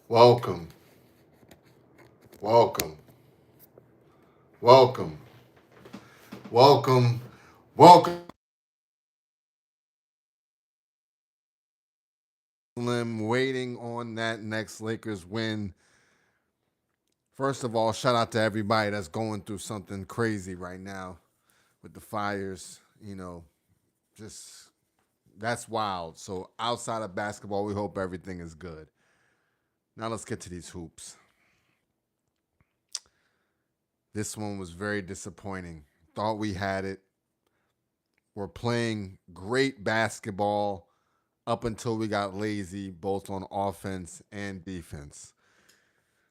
Welcome, welcome, welcome, welcome, welcome. Slim waiting on that next Lakers win. First of all, shout out to everybody that's going through something crazy right now with the fires. Just that's wild. So outside of basketball, we hope everything is good. Now let's get to these hoops. This one was very disappointing. Thought we had it. We're playing great basketball up until we got lazy, both on offense and defense.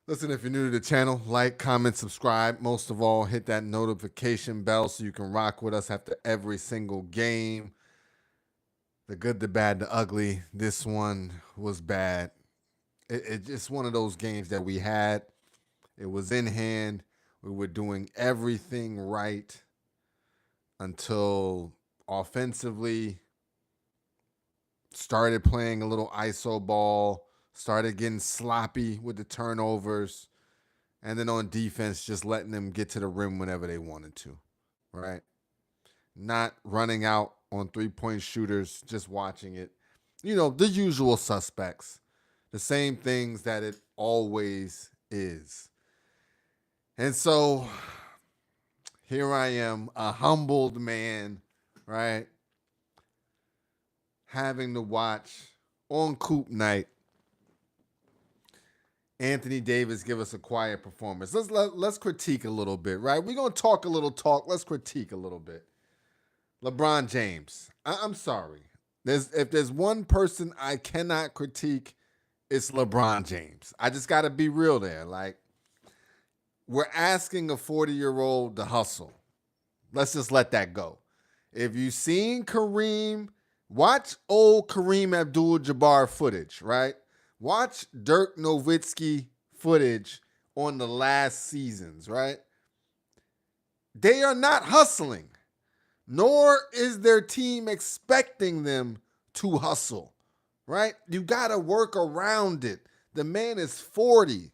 Listen, if you're new to the channel, like, comment, subscribe. Most of all, hit that notification bell so you can rock with us after every single game. The good, the bad, the ugly. This one was bad. It's just one of those games that we had. It was in hand. We were doing everything right until offensively started playing a little ISO ball, started getting sloppy with the turnovers, and then on defense, just letting them get to the rim whenever they wanted to, right? Not running out on three-point shooters, just watching it. The usual suspects, the same things that it always is. And so here I am, a humbled man, right? Having to watch on Coop Night Anthony Davis give us a quiet performance. Let's critique a little bit, right? We're gonna talk a little talk. Let's critique a little bit. LeBron James. I'm sorry. If there's one person I cannot critique, it's LeBron James. I just got to be real there. Like, we're asking a 40-year-old to hustle. Let's just let that go. If you've seen Kareem, watch old Kareem Abdul-Jabbar footage, right? Watch Dirk Nowitzki footage on the last seasons, right? They are not hustling, nor is their team expecting them to hustle, right? You got to work around it. The man is 40.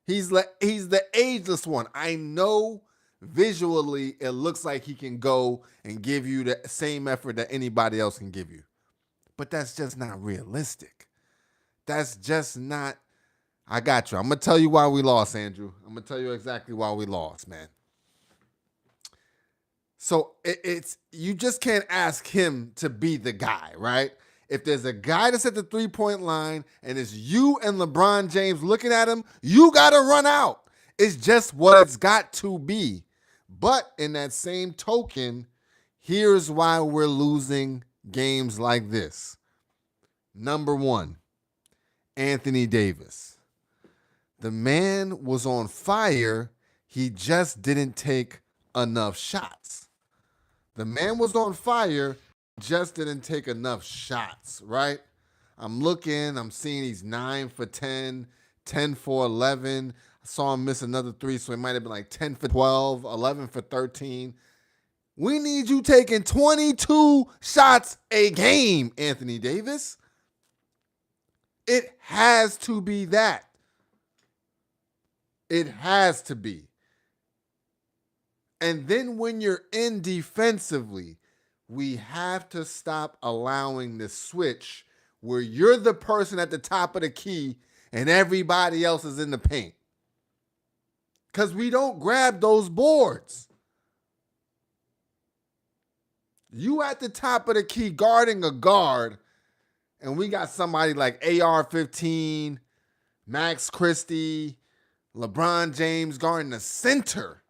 He's the ageless one. I know visually it looks like he can go and give you the same effort that anybody else can give you. But that's just not realistic. That's just not. I got you. I'm going to tell you why we lost, Andrew. I'm going to tell you exactly why we lost, man. So it's you just can't ask him to be the guy, right? If there's a guy that's at the three-point line and it's you and LeBron James looking at him, you got to run out. It's just what it's got to be. But in that same token, here's why we're losing games like this. Number one, Anthony Davis. The man was on fire. He just didn't take enough shots. The man was on fire, just didn't take enough shots, right? I'm seeing he's 9 for 10, 10 for 11. I saw him miss another three, so it might have been like 10 for 12, 11 for 13. We need you taking 22 shots a game, Anthony Davis. It has to be that. It has to be. And then when you're in defensively, we have to stop allowing the switch where you're the person at the top of the key and everybody else is in the paint. Because we don't grab those boards. You at the top of the key guarding a guard, and we got somebody like AR-15, Max Christie, LeBron James guarding the center.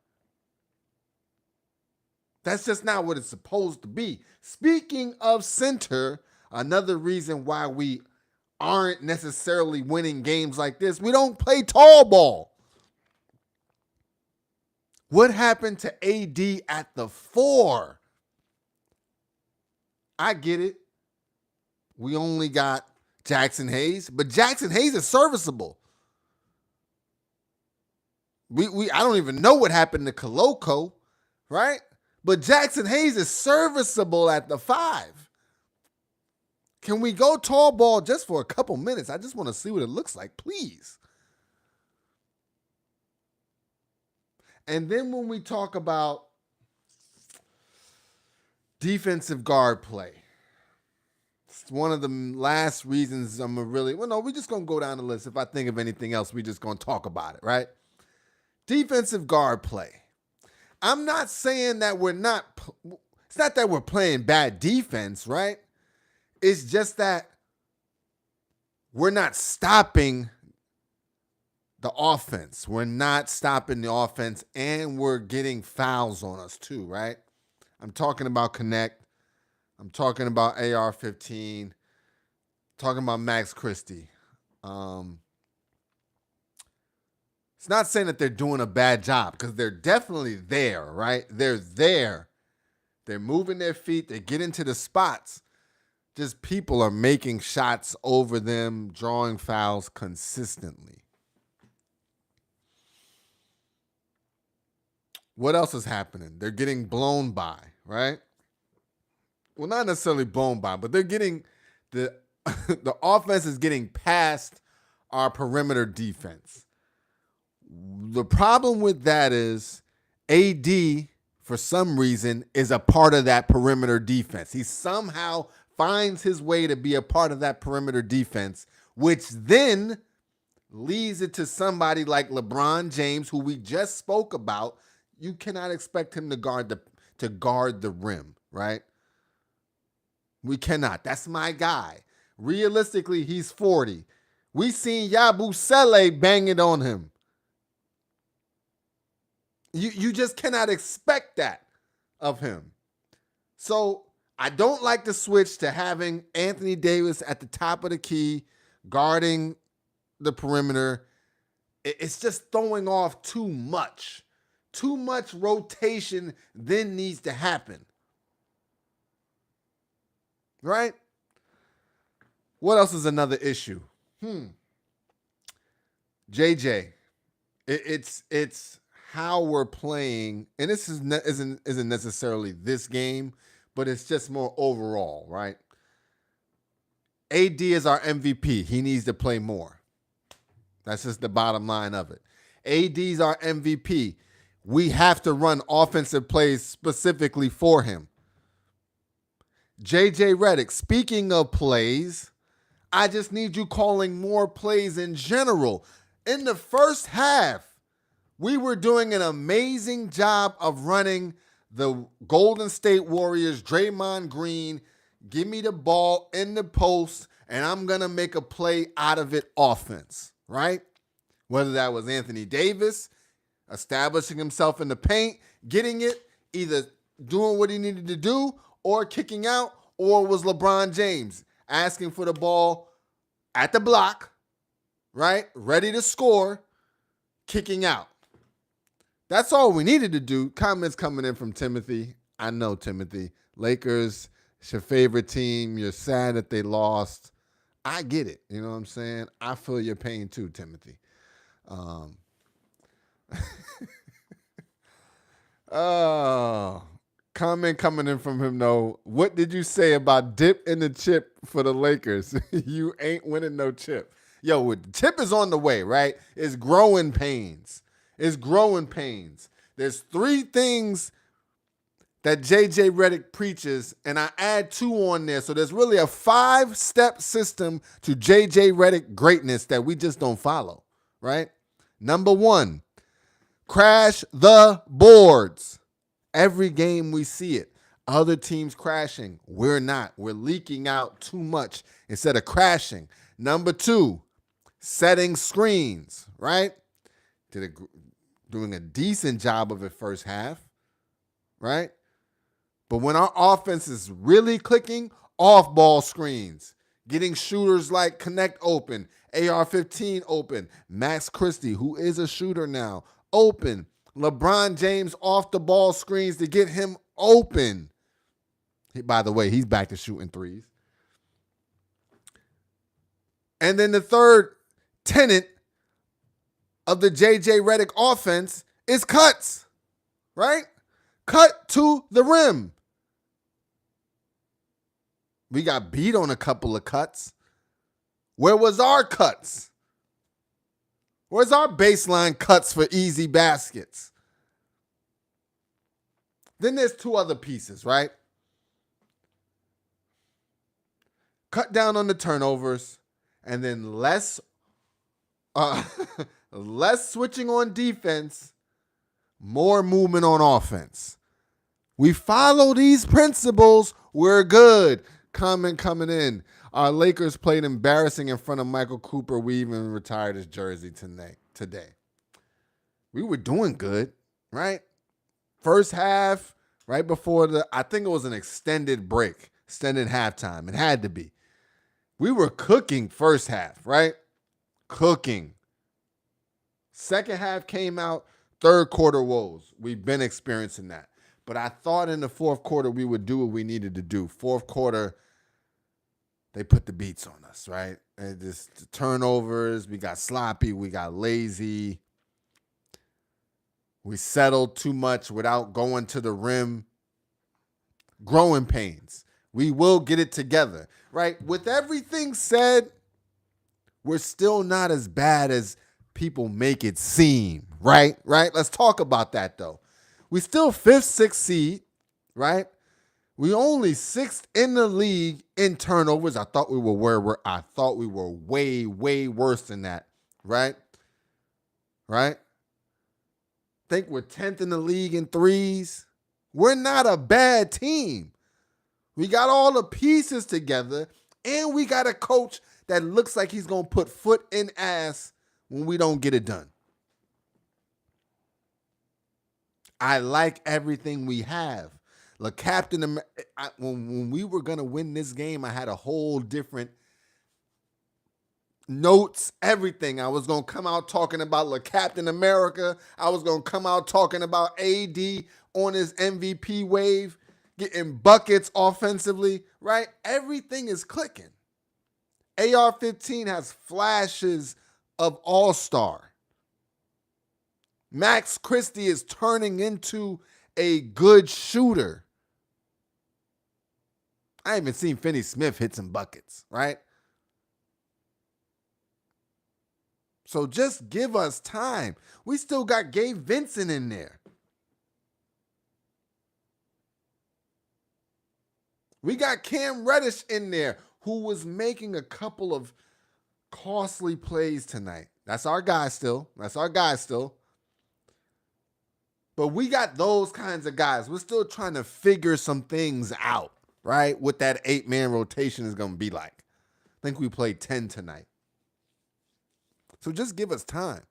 That's just not what it's supposed to be. Speaking of center, another reason why we aren't necessarily winning games like this, we don't play tall ball. What happened to AD at the 4? I get it. We only got Jackson Hayes, but Jackson Hayes is serviceable. I don't even know what happened to Koloko, right? But Jackson Hayes is serviceable at the 5. Can we go tall ball just for a couple minutes? I just want to see what it looks like, please. And then when we talk about defensive guard play, it's one of the last reasons I'm we're just going to go down the list. If I think of anything else, we're just going to talk about it, right? Defensive guard play. I'm not saying that it's not that we're playing bad defense, right? It's just that we're not stopping the offense. We're not stopping the offense, and we're getting fouls on us too, right? I'm talking about Connect. I'm talking about AR-15. Talking about Max Christie. It's not saying that they're doing a bad job, because they're definitely there, right? They're there. They're moving their feet. They get into the spots. Just people are making shots over them, drawing fouls consistently. What else is happening? They're getting blown by, right? Well, not necessarily blown by, but they're getting the offense is getting past our perimeter defense. The problem with that is AD, for some reason, is a part of that perimeter defense. He somehow finds his way to be a part of that perimeter defense, which then leads it to somebody like LeBron James, who we just spoke about. You cannot expect him to guard the rim, right? We cannot. That's my guy. Realistically, he's 40. We seen Yabusele bang it on him. You just cannot expect that of him. So I don't like the switch to having Anthony Davis at the top of the key guarding the perimeter. It's just throwing off too much. Too much rotation then needs to happen. Right? What else is another issue? JJ. It's how we're playing, and this isn't necessarily this game, but it's just more overall, right? AD is our MVP. He needs to play more. That's just the bottom line of it. AD's our MVP. We have to run offensive plays specifically for him. JJ Redick, speaking of plays, I just need you calling more plays in general. In the first half, we were doing an amazing job of running the Golden State Warriors, Draymond Green, give me the ball in the post, and I'm going to make a play out of it offense, right? Whether that was Anthony Davis establishing himself in the paint, getting it, either doing what he needed to do or kicking out, or was LeBron James asking for the ball at the block, right? Ready to score, kicking out. That's all we needed to do. Comments coming in from Timothy. I know, Timothy. Lakers, it's your favorite team. You're sad that they lost. I get it. You know what I'm saying? I feel your pain too, Timothy. Comment coming in from him, though. What did you say about dip in the chip for the Lakers? You ain't winning no chip. Yo, the chip is on the way, right? It's growing pains. It's growing pains. There's 3 things that JJ Redick preaches, and I add 2 on there. So there's really a 5-step system to JJ Redick greatness that we just don't follow, right? Number 1, crash the boards. Every game we see it. Other teams crashing. We're not. We're leaking out too much instead of crashing. Number 2, setting screens, right? Doing a decent job of it first half, right? But when our offense is really clicking, off-ball screens, getting shooters like Connect open, AR-15 open, Max Christie, who is a shooter now, open, LeBron James off-the-ball screens to get him open. By the way, he's back to shooting threes. And then the third tenet of the JJ Redick offense is cuts, right? Cut to the rim. We got beat on a couple of cuts. Where was our cuts? Where's our baseline cuts for easy baskets? Then there's two other pieces, right? Cut down on the turnovers, and then less less switching on defense, more movement on offense. We follow these principles, we're good. Coming in. Our Lakers played embarrassing in front of Michael Cooper. We even retired his jersey today. We were doing good, right? First half, right before I think it was an extended break, extended halftime. It had to be. We were cooking first half, right? Cooking. Second half came out, third quarter woes. We've been experiencing that. But I thought in the fourth quarter we would do what we needed to do. Fourth quarter, they put the beats on us, right? And just the turnovers, we got sloppy, we got lazy. We settled too much without going to the rim. Growing pains. We will get it together, right? With everything said, we're still not as bad as people make it seem, right? Right? Let's talk about that, though. We still 5th, 6th seed, right? We only 6th in the league in turnovers. I thought we were way, way worse than that, right? Right? Think we're 10th in the league in threes. We're not a bad team. We got all the pieces together, and we got a coach that looks like he's going to put foot in ass when we don't get it done. I like everything we have. Look, when we were going to win this game, I had a whole different notes, everything. I was going to come out talking about Captain America. I was going to come out talking about AD on his MVP wave, getting buckets offensively, right? Everything is clicking. AR-15 has flashes of all-star. Max Christie is turning into a good shooter. I haven't seen Finney Smith hit some buckets, right? So just give us time. We still got Gabe Vincent in there. We got Cam Reddish in there, who was making a couple of costly plays tonight. That's our guy still. But we got those kinds of guys. We're still trying to figure some things out, right? What that 8-man rotation is going to be like. I think we played 10 tonight. So just give us time.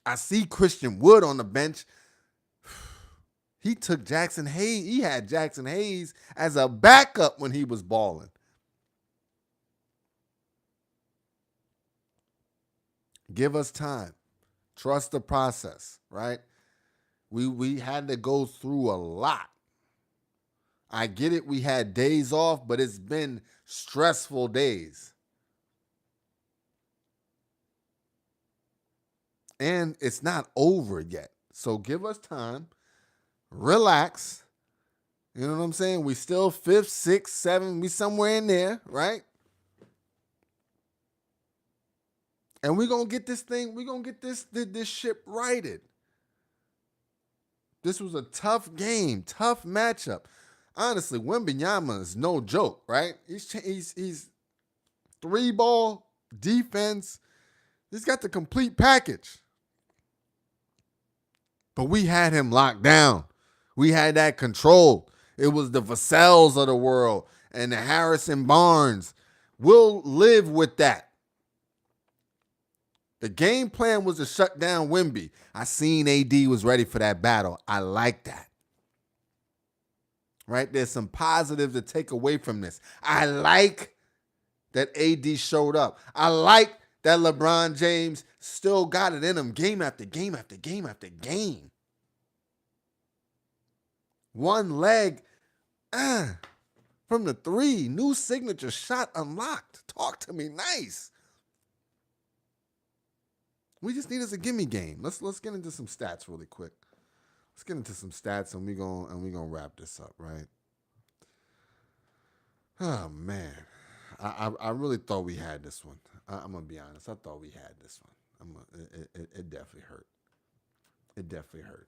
I see Christian Wood on the bench. He took Jackson Hayes. He had Jackson Hayes as a backup when he was balling. Give us time. Trust the process, right? We had to go through a lot. I get it. We had days off, but it's been stressful days. And it's not over yet. So give us time. Relax. You know what I'm saying? We still 5th, 6th, 7th. We somewhere in there, right? And we're going to get this thing. We're going to get this ship righted. This was a tough game, tough matchup. Honestly, Wembanyama is no joke, right? He's 3-ball defense. He's got the complete package. But we had him locked down. We had that control. It was the Vassell's of the world and the Harrison Barnes. We'll live with that. The game plan was to shut down Wemby. I seen AD was ready for that battle. I like that. Right? There's some positives to take away from this. I like that AD showed up. I like that LeBron James still got it in him game after game after game after game. One leg from the 3. New signature shot unlocked. Talk to me nice. We just need us a gimme game. Let's get into some stats really quick. Let's get into some stats and we're gonna wrap this up, right? Oh man, I really thought we had this one. I'm gonna be honest. I thought we had this one. It definitely hurt. It definitely hurt.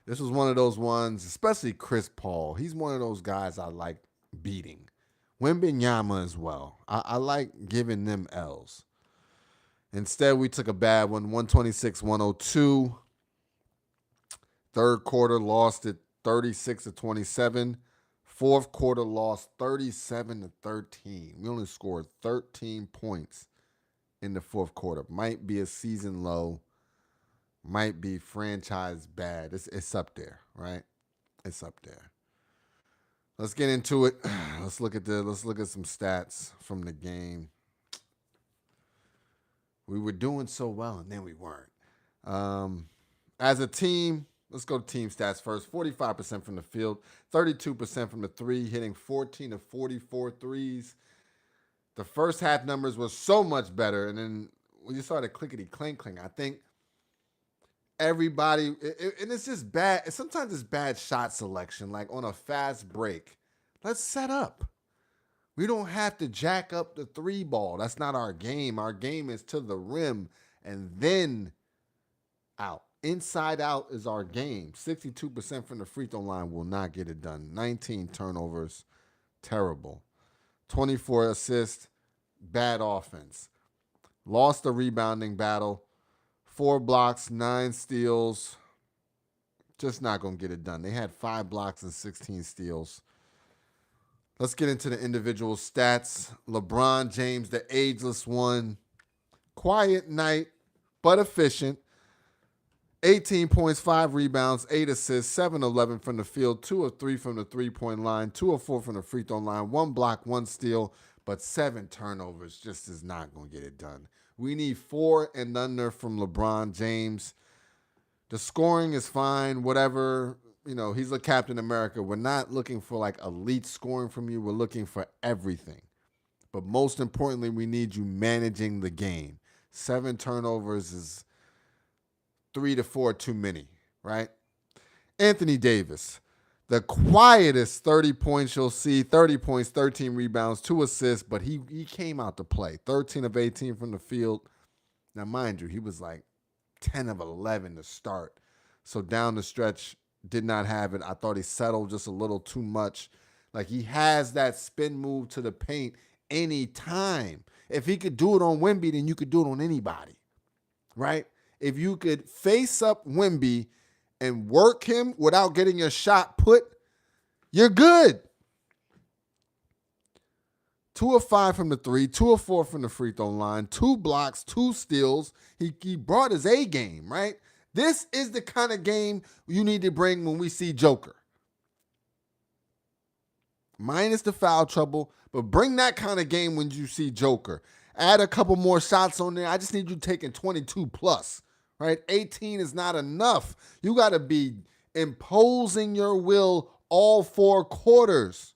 This was one of those ones, especially Chris Paul. He's one of those guys I like beating. Wembenyama as well. I like giving them L's. Instead, we took a bad one, 126-102. Third quarter lost it 36-27. Fourth quarter lost 37-13. We only scored 13 points in the fourth quarter. Might be a season low. Might be franchise bad. It's up there, right? It's up there. Let's get into it. Let's look at some stats from the game. We were doing so well, and then we weren't. As a team, let's go to team stats first. 45% from the field, 32% from the three, hitting 14 of 44 threes. The first half numbers were so much better, and then when you started clickety clink, I think everybody, and it's just bad. Sometimes it's bad shot selection, like on a fast break. Let's set up. We don't have to jack up the three ball. That's not our game. Our game is to the rim and then out. Inside out is our game. 62% from the free throw line will not get it done. 19 turnovers. Terrible. 24 assists. Bad offense. Lost the rebounding battle. 4 blocks, 9 steals. Just not going to get it done. They had 5 blocks and 16 steals. Let's get into the individual stats. LeBron James, the ageless one. Quiet night, but efficient. 18 points, 5 rebounds, 8 assists, 7-11 from the field, 2 of 3 from the three-point line, 2 of 4 from the free throw line, 1 block, 1 steal, but 7 turnovers just is not going to get it done. We need 4 and under from LeBron James. The scoring is fine, whatever. You know, he's a Captain America. We're not looking for like elite scoring from you. We're looking for everything. But most importantly, we need you managing the game. 7 turnovers is 3 to 4 too many, right? Anthony Davis, the quietest 30 points you'll see. 30 points, 13 rebounds, 2 assists, but he came out to play. 13 of 18 from the field. Now, mind you, he was like 10 of 11 to start. So down the stretch, did not have it. I thought he settled just a little too much. Like he has that spin move to the paint anytime. If he could do it on Wemby, then you could do it on anybody, right? If you could face up Wemby and work him without getting your shot put, you're good. 2 of 5 from the three, 2 of 4 from the free throw line, 2 blocks, 2 steals. He brought his A game, right? This is the kind of game you need to bring when we see Joker. Minus the foul trouble, but bring that kind of game when you see Joker. Add a couple more shots on there. I just need you taking 22 plus, right? 18 is not enough. You got to be imposing your will all 4 quarters.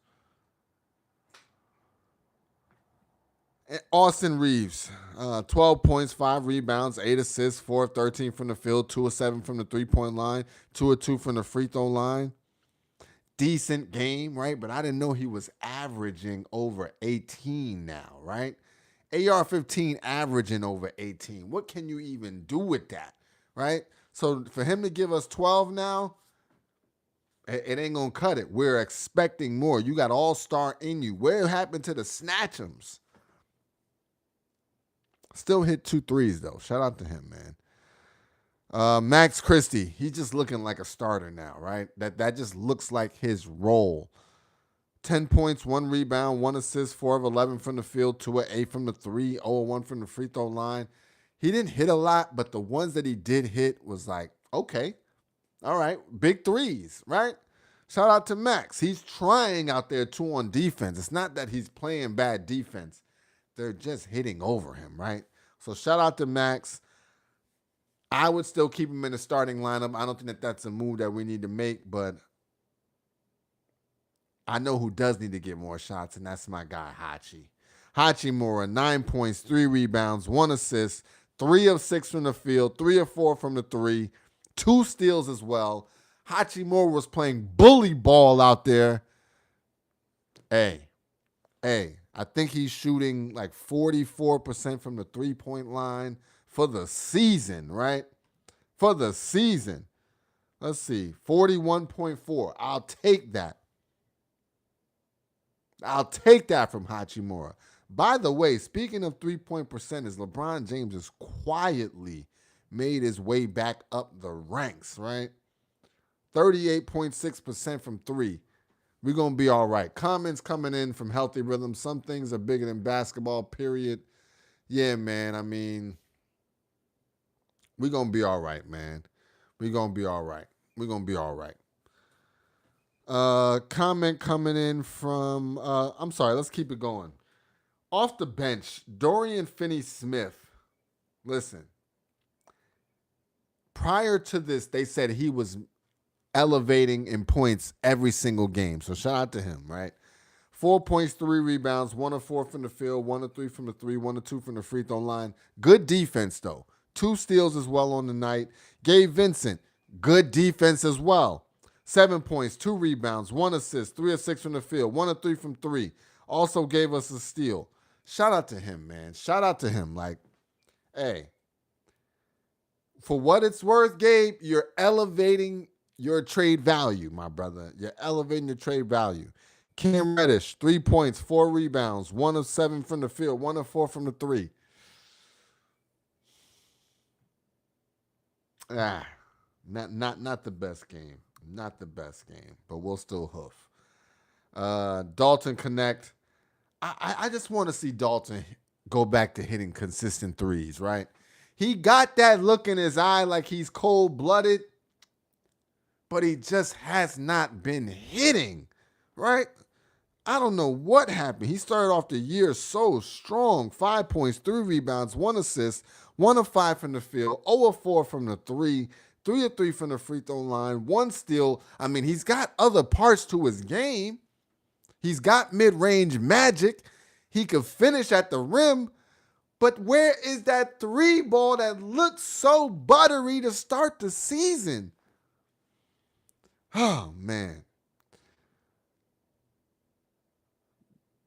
Austin Reeves, 12 points, 5 rebounds, 8 assists, 4 of 13 from the field, 2 of 7 from the three-point line, 2 of 2 from the free throw line. Decent game, right? But I didn't know he was averaging over 18 now, right? AR-15 averaging over 18. What can you even do with that, right? So for him to give us 12 now, it ain't going to cut it. We're expecting more. You got all-star in you. Where happened to the snatch'ems? Still hit 2 threes, though. Shout out to him, man. Max Christie, he's just looking like a starter now, right? That just looks like his role. 10 points, 1 rebound, 1 assist, 4 of 11 from the field, 2 of 8 from the three, 0 of 1 from the free throw line. He didn't hit a lot, but the ones that he did hit was like, okay, all right, big threes, right? Shout out to Max. He's trying out there, too, on defense. It's not that he's playing bad defense. They're just hitting over him, right? So shout out to Max. I would still keep him in the starting lineup. I don't think that that's a move that we need to make, but I know who does need to get more shots, and that's my guy, Hachi. Hachimura, 9 points, 3 rebounds, 1 assist, 3 of 6 from the field, 3 of 4 from the three, 2 steals as well. Hachimura was playing bully ball out there. Hey, Hey, I think he's shooting like 44% from the three-point line for the season, right? For the season. Let's see, 41.4. I'll take that. I'll take that from Hachimura. By the way, speaking of three-point percentage, LeBron James has quietly made his way back up the ranks, right? 38.6% from three. We're going to be all right. Comments coming in from Healthy Rhythm. Some things are bigger than basketball, period. Yeah, man. I mean, we're going to be all right, man. We're going to be all right. We're going to be all right. Comment coming in from, I'm sorry, let's keep it going. Off the bench, Dorian Finney-Smith. Listen, prior to this, they said he was elevating in points every single game. So shout out to him, right? 4 points, 3 rebounds, 1 of 4 from the field, 1 of 3 from the 3, 1 of 2 from the free throw line. Good defense, though. 2 steals as well on the night. Gabe Vincent, good defense as well. 7 points, 2 rebounds, 1 assist, 3 of 6 from the field, 1 of 3 from 3. Also gave us a steal. Shout out to him, man. Shout out to him. Like, hey, for what it's worth, Gabe, you're elevating your trade value, my brother. You're elevating your trade value. Cam Reddish, 3 points, 4 rebounds, 1 of 7 from the field, 1 of 4 from the 3. Not the best game. Not the best game, but we'll still hoof. Dalton Connect. I just want to see Dalton go back to hitting consistent threes, right? He got that look in his eye like he's cold-blooded, but he just has not been hitting, right? I don't know what happened. He started off the year so strong. 5 points, 3 rebounds, 1 assist, 1 of 5 from the field, 0 of 4 from the 3, 3 of 3 from the free throw line, 1 steal. I mean, he's got other parts to his game. He's got mid-range magic. He could finish at the rim. But where is that 3 ball that looked so buttery to start the season? Oh, man.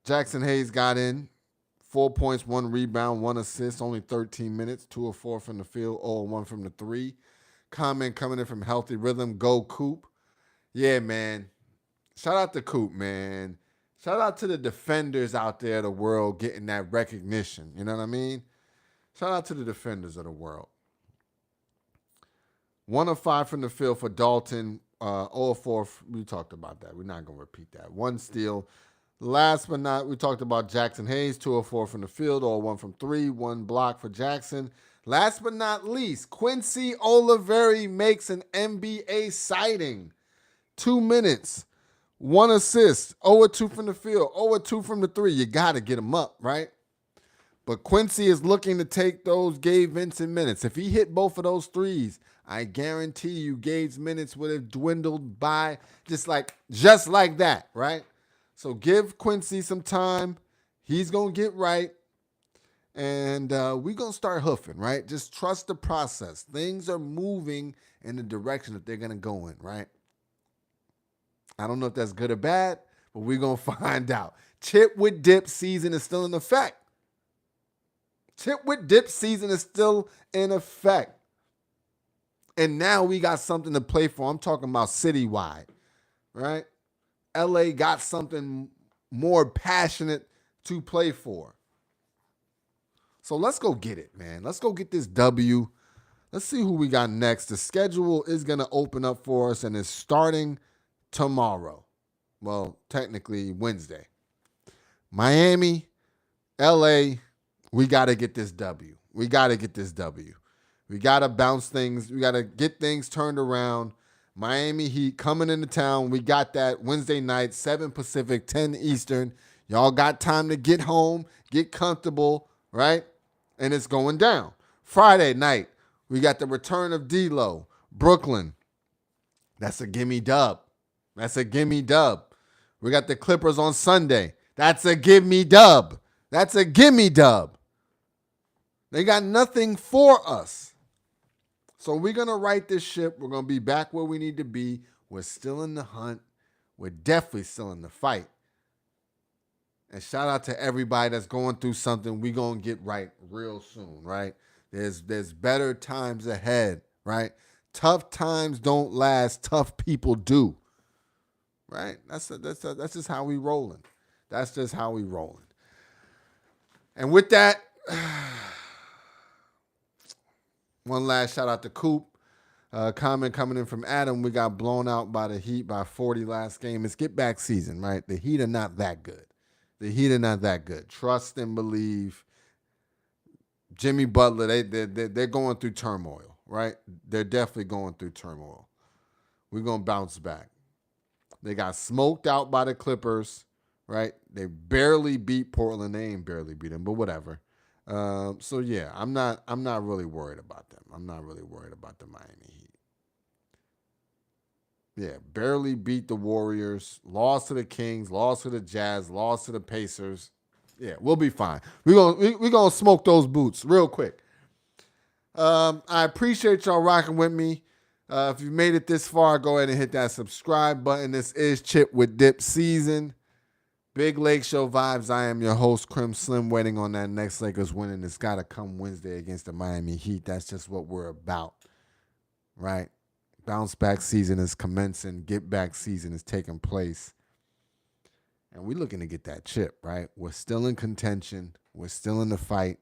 Jackson Hayes got in. 4 points, 1 rebound, 1 assist, only 13 minutes, 2 of 4 from the field, 0 of 1 from the 3. Comment coming in from Healthy Rhythm. Go Coop. Yeah, man. Shout out to Coop, man. Shout out to the defenders out there of the world getting that recognition. You know what I mean? Shout out to the defenders of the world. 1 of 5 from the field for Dalton. 0 of 4. We talked about that. We're not going to repeat that. 1 steal. Last but not, we talked about Jackson Hayes. 2 of 4 from the field. 0 of 1 from 3. 1 block for Jackson. Last but not least, Quincy Oliveri makes an NBA sighting. 2 minutes. 1 assist, 0 of 2 from the field, 0 of 2 from the 3. You got to get him up, right? But Quincy is looking to take those Gabe Vincent minutes. If he hit both of those threes, I guarantee you Gabe's minutes would have dwindled by just like that, right? So give Quincy some time. He's going to get right. And we're going to start hoofing, right? Just trust the process. Things are moving in the direction that they're going to go in, right? I don't know if that's good or bad, but we're going to find out. Chip with dip season is still in effect. Chip with dip season is still in effect. And now we got something to play for. I'm talking about citywide, right? LA got something more passionate to play for. So let's go get it, man. Let's go get this W. Let's see who we got next. The schedule is going to open up for us, and it's starting tomorrow. Well, technically Wednesday. Miami, LA, we got to get this W. We got to get this W. We got to bounce things. We got to get things turned around. Miami Heat coming into town. We got that Wednesday night, 7 Pacific, 10 Eastern. Y'all got time to get home, get comfortable, right? And it's going down. Friday night, we got the return of D-Lo, Brooklyn. That's a gimme dub. That's a gimme dub. We got the Clippers on Sunday. That's a gimme dub. That's a gimme dub. They got nothing for us. So we're going to right this ship. We're going to be back where we need to be. We're still in the hunt. We're definitely still in the fight. And shout out to everybody that's going through something we going to get right real soon, right? There's better times ahead, right? Tough times don't last. Tough people do, right? That's just how we rolling. That's just how we rolling. And with that, one last shout out to Coop. Comment coming in from Adam. We got blown out by the Heat by 40 last game. It's get back season, right? The Heat are not that good. Trust and believe. Jimmy Butler, they're going through turmoil, right? They're definitely going through turmoil. We're going to bounce back. They got smoked out by the Clippers, right? They barely beat Portland. They ain't barely beat them, but whatever. So yeah, I'm not really worried about them. I'm not really worried about the Miami Heat. Yeah, barely beat the Warriors, lost to the Kings, lost to the Jazz, lost to the Pacers. Yeah, we'll be fine. We're gonna smoke those boots real quick. I appreciate y'all rocking with me. If you made it this far, go ahead and hit that subscribe button. This is Chip with Dip season. Big Lake Show vibes. I am your host, Crim Slim, waiting on that next Lakers win, and it's got to come Wednesday against the Miami Heat. That's just what we're about, right? Bounce back season is commencing. Get back season is taking place. And we're looking to get that chip, right? We're still in contention. We're still in the fight.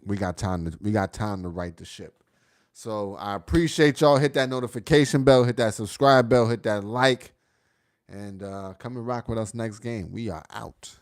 We got time to right the ship. So I appreciate y'all. Hit that notification bell. Hit that subscribe bell. Hit that like. And come and rock with us next game. We are out.